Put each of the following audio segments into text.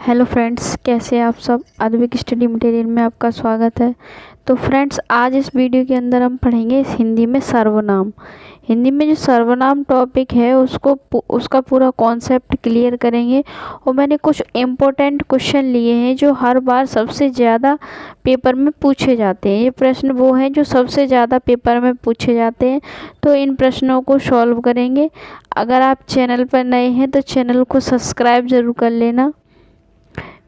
Hello friends, कैसे हैं आप सब। अद्विक स्टडी मटेरियल में आपका स्वागत है। तो फ्रेंड्स, आज इस वीडियो के अंदर हम पढ़ेंगे हिंदी में सर्वनाम। हिंदी में जो सर्वनाम टॉपिक है उसका पूरा कॉन्सेप्ट क्लियर करेंगे। और मैंने कुछ इम्पोर्टेंट क्वेश्चन लिए हैं जो हर बार सबसे ज़्यादा पेपर में पूछे जाते हैं। ये प्रश्न वो हैं जो सबसे ज़्यादा पेपर में पूछे जाते हैं, तो इन प्रश्नों को सॉल्व करेंगे। अगर आप चैनल पर नए हैं तो चैनल को सब्सक्राइब ज़रूर कर लेना।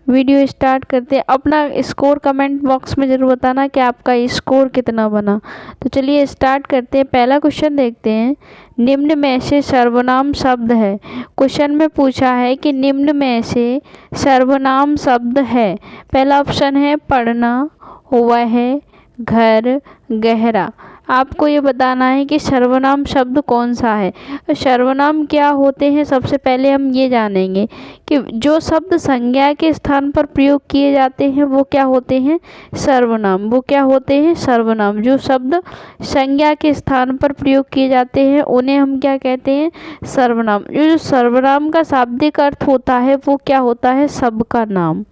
वीडियो स्टार्ट करते हैं। अपना स्कोर कमेंट बॉक्स में ज़रूर बताना कि आपका स्कोर कितना बना। तो चलिए स्टार्ट करते हैं। पहला क्वेश्चन देखते हैं। निम्न में से सर्वनाम शब्द है। क्वेश्चन में पूछा है कि निम्न में से सर्वनाम शब्द है। पहला ऑप्शन है पढ़ना, वह, घर, गहरा। आपको ये बताना है कि सर्वनाम शब्द कौन सा है। सर्वनाम क्या होते हैं, सबसे पहले हम ये जानेंगे कि जो शब्द संज्ञा के स्थान पर प्रयोग किए जाते हैं वो क्या होते हैं, सर्वनाम। वो क्या होते हैं, सर्वनाम। जो शब्द संज्ञा के स्थान पर प्रयोग किए जाते हैं उन्हें हम क्या कहते हैं, सर्वनाम। जो सर्वनाम का शाब्दिक अर्थ होता है वो क्या होता है, सबका नाम।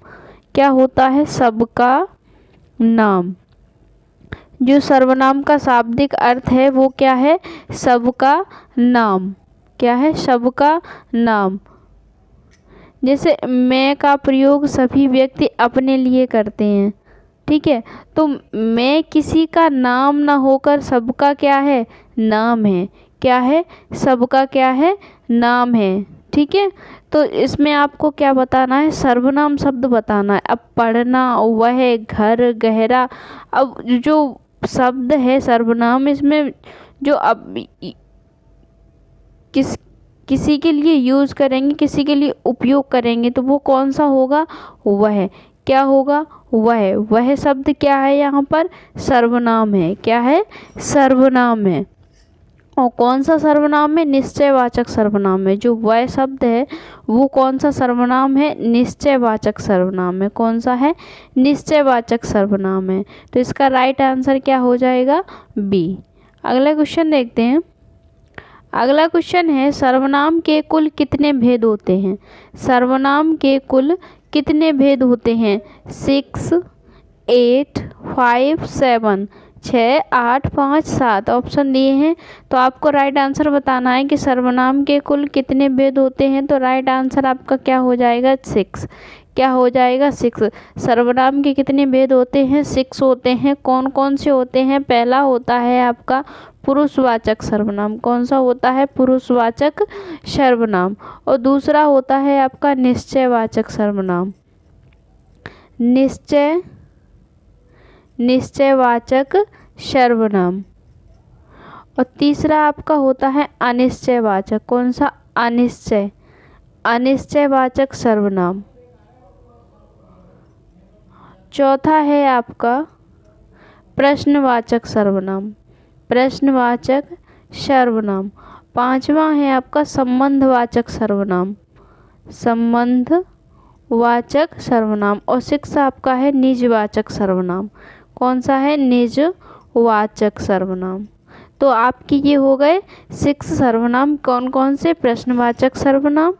क्या होता है, सबका नाम। जो सर्वनाम का शाब्दिक अर्थ है वो क्या है, सबका नाम। क्या है, सबका नाम। जैसे मैं का प्रयोग सभी व्यक्ति अपने लिए करते हैं, ठीक है। तो मैं किसी का नाम ना होकर सबका क्या है, नाम है। क्या है, सबका क्या है, नाम है, ठीक है। तो इसमें आपको क्या बताना है, सर्वनाम शब्द बताना है। अब पढ़ना, वह, घर, गहरा। अब जो शब्द है सर्वनाम, इसमें जो अब किसी के लिए यूज़ करेंगे, किसी के लिए उपयोग करेंगे, तो वो कौन सा होगा, वह। क्या होगा, वह शब्द क्या है, यहाँ पर सर्वनाम है। क्या है, सर्वनाम है। और कौन सा सर्वनाम है, निश्चयवाचक सर्वनाम है। जो वह शब्द है वो कौन सा सर्वनाम है, निश्चयवाचक सर्वनाम है। कौन सा है, निश्चयवाचक सर्वनाम है। तो इसका राइट आंसर क्या हो जाएगा, बी। अगला क्वेश्चन देखते हैं। अगला क्वेश्चन है, सर्वनाम के कुल कितने भेद होते हैं। सर्वनाम के कुल कितने भेद होते हैं, 6, 8, 5, 7। 6, 8, 5, 7 ऑप्शन दिए हैं। तो आपको राइट आंसर बताना है कि सर्वनाम के कुल कितने भेद होते हैं। तो राइट आंसर आपका क्या हो जाएगा, 6। क्या हो जाएगा, 6। सर्वनाम के कितने भेद होते हैं, 6 होते हैं। कौन कौन से होते हैं, पहला होता है आपका पुरुषवाचक सर्वनाम। कौन सा होता है, पुरुषवाचक सर्वनाम। और दूसरा होता है आपका निश्चयवाचक सर्वनाम। निश्चयवाचक सर्वनाम। और तीसरा आपका होता है अनिश्चयवाचक। कौन सा, अनिश्चयवाचक सर्वनाम। चौथा है आपका प्रश्नवाचक सर्वनाम। प्रश्नवाचक सर्वनाम। पांचवा है आपका संबंधवाचक सर्वनाम। संबंधवाचक सर्वनाम। और 6 आपका है निजवाचक सर्वनाम। कौन सा है, निजवाचक सर्वनाम। तो आपकी ये हो गए 6 सर्वनाम। कौन कौन से, प्रश्नवाचक सर्वनाम,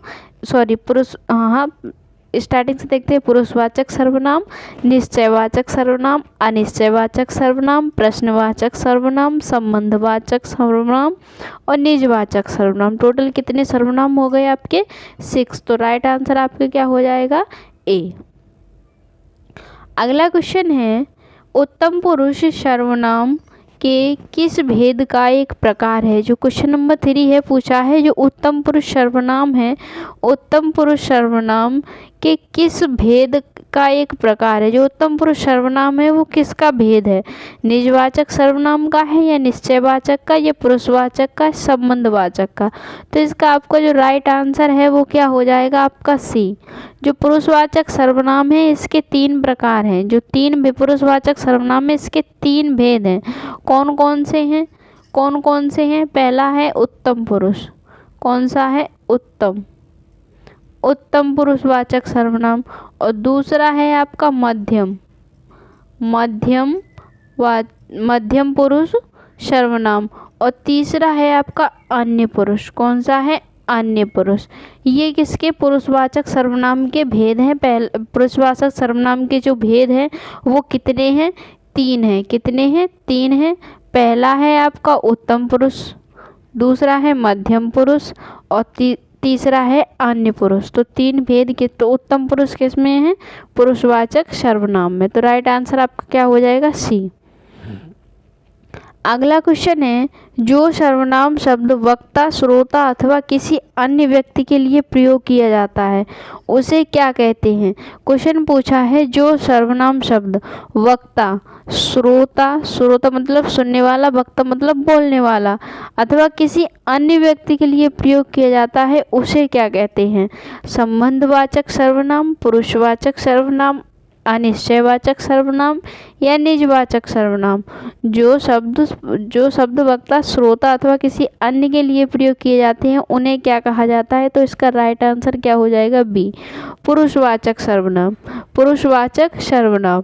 स्टार्टिंग से देखते हैं। पुरुषवाचक सर्वनाम, निश्चयवाचक सर्वनाम, अनिश्चयवाचक सर्वनाम, प्रश्नवाचक सर्वनाम, संबंधवाचक सर्वनाम और निजवाचक सर्वनाम। टोटल कितने सर्वनाम हो गए आपके, 6। तो राइट आंसर आपके क्या हो जाएगा, ए। अगला क्वेश्चन है, उत्तम पुरुष सर्वनाम के किस भेद का एक प्रकार है। जो क्वेश्चन नंबर 3 है, पूछा है जो उत्तम पुरुष सर्वनाम है, उत्तम पुरुष सर्वनाम के किस भेद का एक प्रकार है। जो उत्तम पुरुष सर्वनाम है वो किसका भेद है, निजवाचक सर्वनाम का है या निश्चयवाचक का या पुरुषवाचक का, संबंधवाचक का। तो इसका आपका जो राइट आंसर है वो क्या हो जाएगा आपका, सी। जो पुरुषवाचक सर्वनाम है इसके 3 प्रकार हैं। जो 3 पुरुषवाचक सर्वनाम है इसके 3 भेद हैं। कौन कौन से हैं, कौन कौन से हैं, पहला है उत्तम पुरुष। कौन सा है, उत्तम, उत्तम पुरुषवाचक सर्वनाम। और दूसरा है आपका मध्यम, मध्यम पुरुष सर्वनाम। और तीसरा है आपका अन्य पुरुष। कौन सा है, अन्य पुरुष। ये किसके पुरुषवाचक सर्वनाम के भेद हैं। पुरुषवाचक सर्वनाम के जो भेद हैं वो कितने हैं, 3 हैं। कितने हैं, 3 हैं। पहला है आपका उत्तम पुरुष, दूसरा है मध्यम पुरुष और तीसरा है अन्य पुरुष। तो 3 भेद के, तो उत्तम पुरुष किस में है, पुरुषवाचक सर्वनाम में। तो राइट आंसर आपका क्या हो जाएगा, सी। अगला क्वेश्चन है, जो सर्वनाम शब्द वक्ता, श्रोता अथवा किसी अन्य व्यक्ति के लिए प्रयोग किया जाता है उसे क्या कहते हैं। क्वेश्चन पूछा है, जो सर्वनाम शब्द वक्ता, श्रोता मतलब सुनने वाला, वक्ता मतलब बोलने वाला, अथवा किसी अन्य व्यक्ति के लिए प्रयोग किया जाता है उसे क्या कहते हैं। संबंधवाचक सर्वनाम, पुरुषवाचक सर्वनाम, अनिश्चयवाचक सर्वनाम या निजवाचक सर्वनाम। जो शब्द वक्ता, श्रोता अथवा किसी अन्य के लिए प्रयोग किए जाते हैं उन्हें क्या कहा जाता है। तो इसका राइट आंसर क्या हो जाएगा, बी, पुरुषवाचक सर्वनाम। पुरुषवाचक सर्वनाम,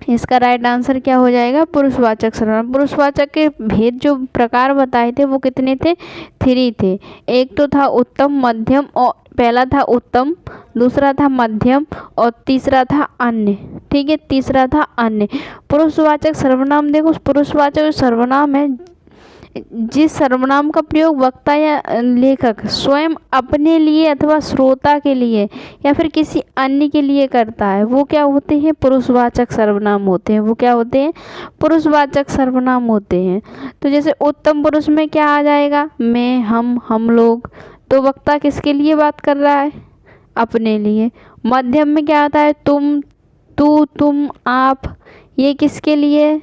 इसका राइट आंसर क्या हो जाएगा, पुरुषवाचक सर्वनाम। पुरुषवाचक के भेद जो प्रकार बताए थे वो कितने थे, 3 थे। एक तो था उत्तम, मध्यम, और पहला था उत्तम, दूसरा था मध्यम और तीसरा था अन्य। ठीक है, तीसरा था अन्य। पुरुषवाचक सर्वनाम, देखो पुरुषवाचक सर्वनाम है जिस सर्वनाम का प्रयोग वक्ता या लेखक स्वयं अपने लिए अथवा श्रोता के लिए या फिर किसी अन्य के लिए करता है वो क्या होते हैं, पुरुषवाचक सर्वनाम होते हैं। वो क्या होते हैं, पुरुषवाचक सर्वनाम होते हैं। तो जैसे उत्तम पुरुष में क्या आ जाएगा, मैं, हम लोग। तो वक्ता किसके लिए बात कर रहा है, अपने लिए। मध्यम में क्या आता है, तुम, तू, तुम, आप। ये किसके लिए,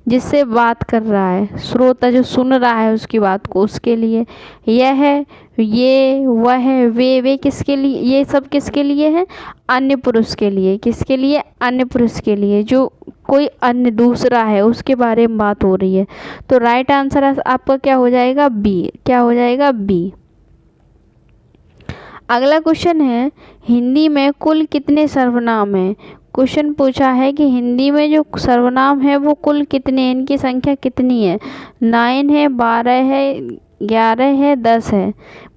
जिससे बात कर रहा है, श्रोता जो सुन रहा है उसकी बात को, उसके लिए। यह है, ये, वह, वे किसके लिए, ये सब किसके लिए है, अन्य पुरुष के लिए। किसके लिए, अन्य पुरुष के लिए, जो कोई अन्य दूसरा है उसके बारे में बात हो रही है। तो राइट आंसर आपका क्या हो जाएगा, बी। क्या हो जाएगा, बी। अगला क्वेश्चन है, हिंदी में कुल कितने सर्वनाम हैं। क्वेश्चन पूछा है कि हिंदी में जो सर्वनाम है वो कुल कितने हैं, इनकी संख्या कितनी है। 9 है, 12 है, 11 है, 10 है।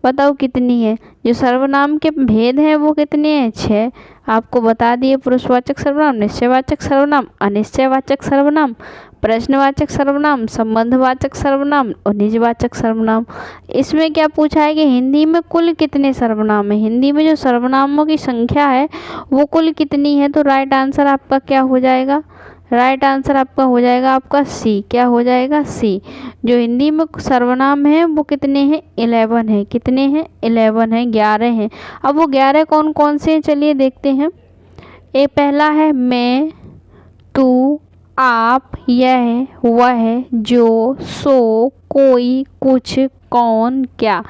बताओ कितनी है। जो सर्वनाम के भेद हैं वो कितने हैं, 6। आपको बता दिए, पुरुषवाचक सर्वनाम, निश्चयवाचक सर्वनाम, अनिश्चयवाचक सर्वनाम, प्रश्नवाचक सर्वनाम, संबंधवाचक सर्वनाम और निजवाचक सर्वनाम। इसमें क्या पूछा है कि हिंदी में कुल कितने सर्वनाम है। हिंदी में जो सर्वनामों की संख्या है वो कुल कितनी है। तो राइट आंसर आपका क्या हो जाएगा, राइट आंसर आपका हो जाएगा आपका सी। क्या हो जाएगा, सी। जो हिंदी में सर्वनाम है वो कितने हैं, 11 है। कितने हैं, 11 हैं, 11 हैं। अब वो 11 कौन कौन से हैं, चलिए देखते हैं। एक पहला है मैं, तू, आप, यह, वह, जो, सो, कोई, कुछ, कौन, क्या।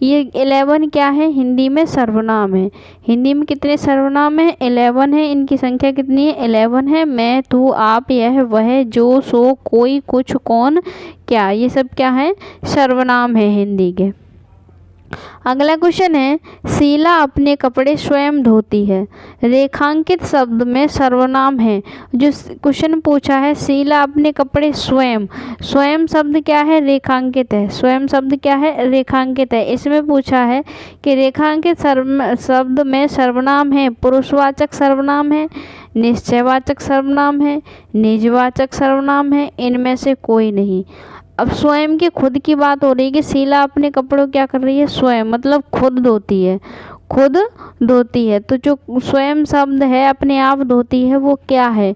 ये 11 क्या है, हिंदी में सर्वनाम है। हिंदी में कितने सर्वनाम हैं, 11 है। इनकी संख्या कितनी है, 11 है। मैं, तू, आप, यह, वह, जो, सो, कोई, कुछ, कौन, क्या, ये सब क्या है, सर्वनाम है हिंदी के। अगला क्वेश्चन है, शीला अपने कपड़े स्वयं धोती है। रेखांकित शब्द में सर्वनाम है। जो क्वेश्चन पूछा है, शीला अपने कपड़े स्वयं, स्वयं शब्द क्या है, रेखांकित है। स्वयं शब्द क्या है, रेखांकित है। इसमें पूछा है कि रेखांकित शब्द में सर्वनाम है, पुरुषवाचक सर्वनाम है, निश्चयवाचक सर्वनाम है, निजवाचक सर्वनाम है, इनमें से कोई नहीं। अब स्वयं की खुद की बात हो रही है कि शीला अपने कपड़ों क्या कर रही है, स्वयं मतलब खुद धोती है, खुद धोती है। तो जो स्वयं शब्द है अपने आप धोती है वो क्या है,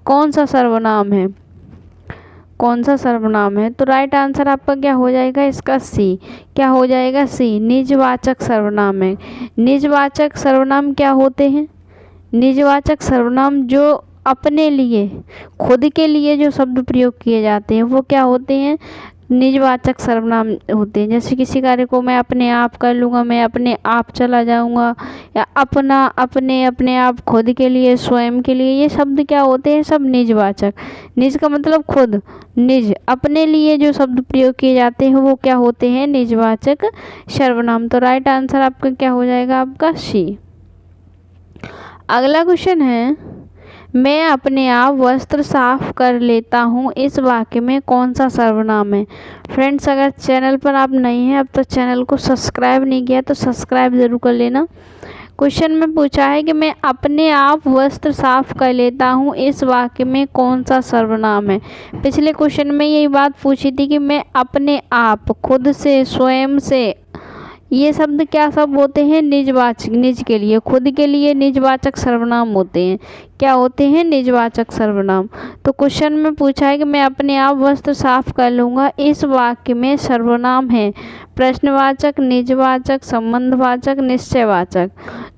कौन सा सर्वनाम है, कौन सा सर्वनाम है। तो राइट आंसर आपका क्या हो जाएगा, इसका सी। क्या हो जाएगा, सी। निजवाचक सर्वनाम है। निजवाचक सर्वनाम क्या होते हैं, निजवाचक सर्वनाम जो अपने लिए, खुद के लिए जो शब्द प्रयोग किए जाते हैं वो क्या होते हैं, निजवाचक सर्वनाम होते हैं। जैसे किसी कार्य को मैं अपने आप कर लूँगा, मैं अपने आप चला जाऊँगा, या अपना, अपने, अपने आप, खुद के लिए, स्वयं के लिए, ये शब्द क्या होते हैं, सब निजवाचक। निज का मतलब खुद, निज, अपने लिए जो शब्द प्रयोग किए जाते हैं वो क्या होते हैं, निजवाचक सर्वनाम। तो राइट आंसर आपका क्या हो जाएगा, आपका सी। अगला क्वेश्चन है, मैं अपने आप वस्त्र साफ कर लेता हूँ, इस वाक्य में कौन सा सर्वनाम है। फ्रेंड्स, अगर चैनल पर आप नए हैं, अब तक चैनल को सब्सक्राइब नहीं किया तो सब्सक्राइब ज़रूर कर लेना। क्वेश्चन में पूछा है कि मैं अपने आप वस्त्र साफ कर लेता हूँ, इस वाक्य में कौन सा सर्वनाम है। पिछले क्वेश्चन में यही बात पूछी थी कि मैं अपने आप, खुद से, स्वयं से, ये शब्द क्या सब होते हैं, निजवाचक, निज के लिए, खुद के लिए निजवाचक सर्वनाम होते हैं। क्या होते हैं, निजवाचक सर्वनाम। तो क्वेश्चन में पूछा है कि मैं अपने आप वस्त्र साफ कर लूँगा, इस वाक्य में सर्वनाम है प्रश्नवाचक, निजवाचक, संबंधवाचक, निश्चयवाचक।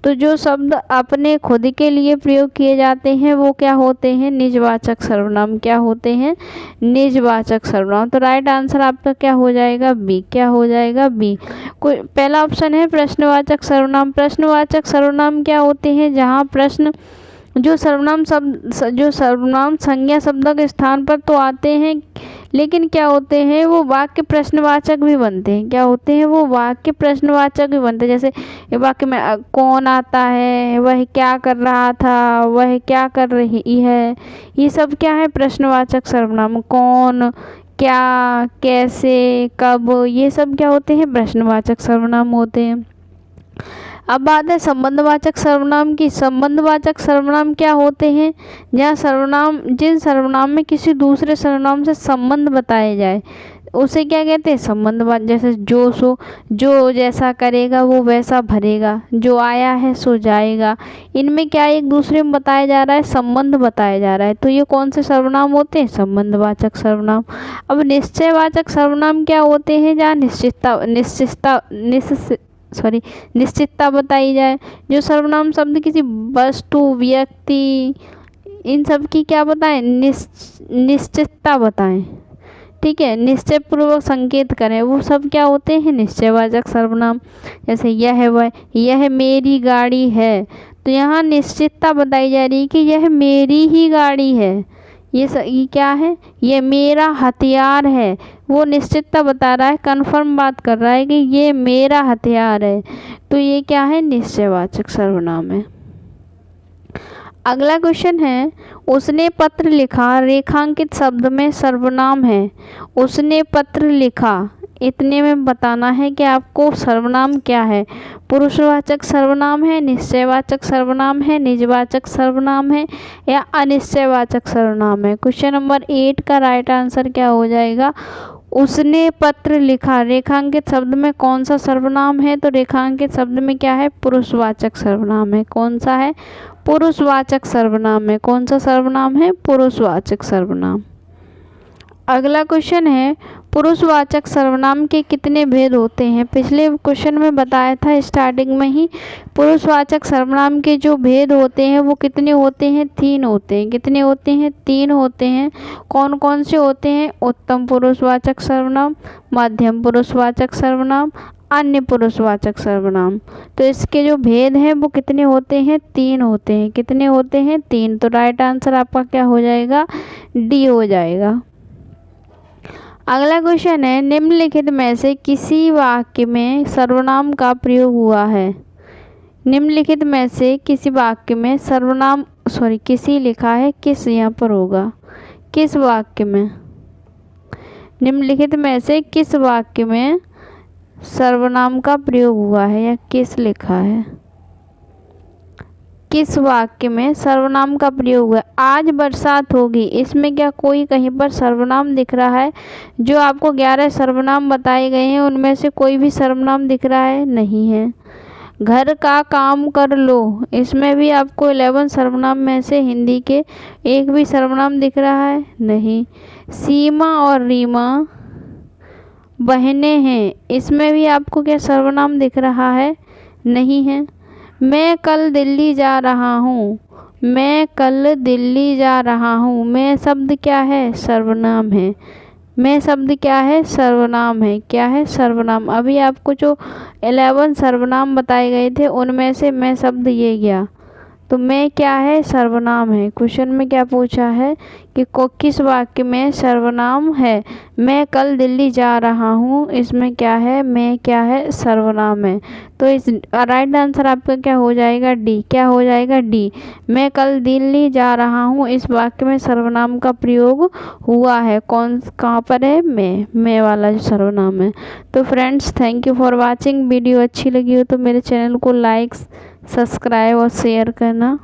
तो जो शब्द अपने खुद के लिए प्रयोग किए जाते हैं वो क्या होते हैं, निजवाचक सर्वनाम। क्या होते हैं, निजवाचक सर्वनाम। तो राइट आंसर आपका क्या हो जाएगा, बी। क्या हो जाएगा, बी। कोई पहला ऑप्शन है प्रश्नवाचक सर्वनाम। प्रश्नवाचक सर्वनाम क्या होते हैं, जहाँ प्रश्न, जो सर्वनाम संज्ञा शब्द के स्थान पर तो आते हैं, लेकिन क्या होते हैं, वो वाक्य प्रश्नवाचक भी बनते हैं। क्या होते हैं, वो वाक्य प्रश्नवाचक भी बनते हैं। जैसे वाक्य में कौन आता है, वह क्या कर रहा था, वह क्या कर रही है, ये सब क्या है, प्रश्नवाचक सर्वनाम। कौन, क्या, कैसे, कब, ये सब क्या होते हैं, प्रश्नवाचक सर्वनाम होते हैं। अब बात है संबंधवाचक सर्वनाम की। संबंधवाचक सर्वनाम क्या होते हैं, जहाँ सर्वनाम, जिन सर्वनाम में किसी दूसरे सर्वनाम से संबंध बताया जाए उसे क्या कहते हैं, संबंधवाचक। जैसे जो, सो, जो जैसा करेगा वो वैसा भरेगा, जो आया है सो जाएगा। इनमें क्या एक दूसरे में बताया जा रहा है, संबंध बताया जा रहा है। तो ये कौन से सर्वनाम होते हैं, संबंधवाचक सर्वनाम। अब निश्चयवाचक सर्वनाम क्या होते हैं, जहाँ निश्चितता बताई जाए। जो सर्वनाम शब्द किसी वस्तु, व्यक्ति, इन सब की क्या बताएं, निश्चितता बताएं। ठीक है, निश्चय पूर्वक संकेत करें, वो सब क्या होते हैं, निश्चयवाचक सर्वनाम। जैसे यह, वह, यह मेरी गाड़ी है, तो यहाँ निश्चितता बताई जा रही है कि यह मेरी ही गाड़ी है। ये क्या है, ये मेरा हथियार है, वो निश्चितता बता रहा है, कन्फर्म बात कर रहा है कि ये मेरा हथियार है। तो ये क्या है, निश्चयवाचक सर्वनाम है। अगला क्वेश्चन है, उसने पत्र लिखा, रेखांकित शब्द में सर्वनाम है। उसने पत्र लिखा, इतने में बताना है कि आपको सर्वनाम क्या है। पुरुषवाचक सर्वनाम है, निश्चयवाचक सर्वनाम है, निजवाचक सर्वनाम है, या अनिश्चयवाचक सर्वनाम है। क्वेश्चन नंबर 8 का राइट आंसर क्या हो जाएगा, उसने पत्र लिखा। रेखांकित शब्द में कौन सा सर्वनाम है, तो रेखांकित शब्द में क्या है, पुरुषवाचक सर्वनाम है। कौन सा है, पुरुषवाचक सर्वनाम है। कौन सा सर्वनाम है, पुरुषवाचक सर्वनाम। अगला क्वेश्चन है, पुरुषवाचक सर्वनाम के कितने भेद होते हैं। पिछले क्वेश्चन में बताया था स्टार्टिंग में ही, पुरुषवाचक सर्वनाम के जो भेद होते हैं वो कितने होते हैं, 3 होते हैं। कितने होते हैं, 3 होते हैं। कौन कौन से होते हैं, उत्तम पुरुषवाचक सर्वनाम, मध्यम पुरुषवाचक सर्वनाम, अन्य पुरुषवाचक सर्वनाम। तो इसके जो भेद हैं वो कितने होते हैं, 3 होते हैं। कितने होते हैं, 3। तो राइट आंसर आपका क्या हो जाएगा, डी हो जाएगा। अगला क्वेश्चन है, निम्नलिखित में से किसी वाक्य में सर्वनाम का प्रयोग हुआ है। निम्नलिखित में से किसी वाक्य में सर्वनाम, किसी लिखा है, किस यहाँ पर होगा, किस वाक्य में, निम्नलिखित में से किस वाक्य में सर्वनाम का प्रयोग हुआ है, या किस लिखा है, किस वाक्य में सर्वनाम का प्रयोग हुआ है। आज बरसात होगी, इसमें क्या कोई कहीं पर सर्वनाम दिख रहा है। जो आपको 11 सर्वनाम बताए गए हैं उनमें से कोई भी सर्वनाम दिख रहा है, नहीं है। घर का काम कर लो, इसमें भी आपको 11 सर्वनाम में से हिंदी के एक भी सर्वनाम दिख रहा है, नहीं। सीमा और रीमा बहनें हैं, इसमें भी आपको क्या सर्वनाम दिख रहा है, नहीं है। मैं कल दिल्ली जा रहा हूँ, मैं कल दिल्ली जा रहा हूँ, मैं शब्द क्या है, सर्वनाम है। मैं शब्द क्या है, सर्वनाम है। क्या है, सर्वनाम। अभी आपको जो 11 सर्वनाम बताए गए थे उनमें से मैं शब्द ये गया, तो मैं क्या है, सर्वनाम है। क्वेश्चन में क्या पूछा है कि किस वाक्य में सर्वनाम है। मैं कल दिल्ली जा रहा हूँ, इसमें क्या है, मैं क्या है, सर्वनाम है। तो इस राइट आंसर आपका क्या हो जाएगा, डी। क्या हो जाएगा, डी। मैं कल दिल्ली जा रहा हूँ, इस वाक्य में सर्वनाम का प्रयोग हुआ है। कहाँ पर है, मैं वाला जो सर्वनाम है। तो friends, thank you for watching. Video अच्छी लगी हो तो मेरे चैनल को लाइक, सब्सक्राइब और शेयर करना।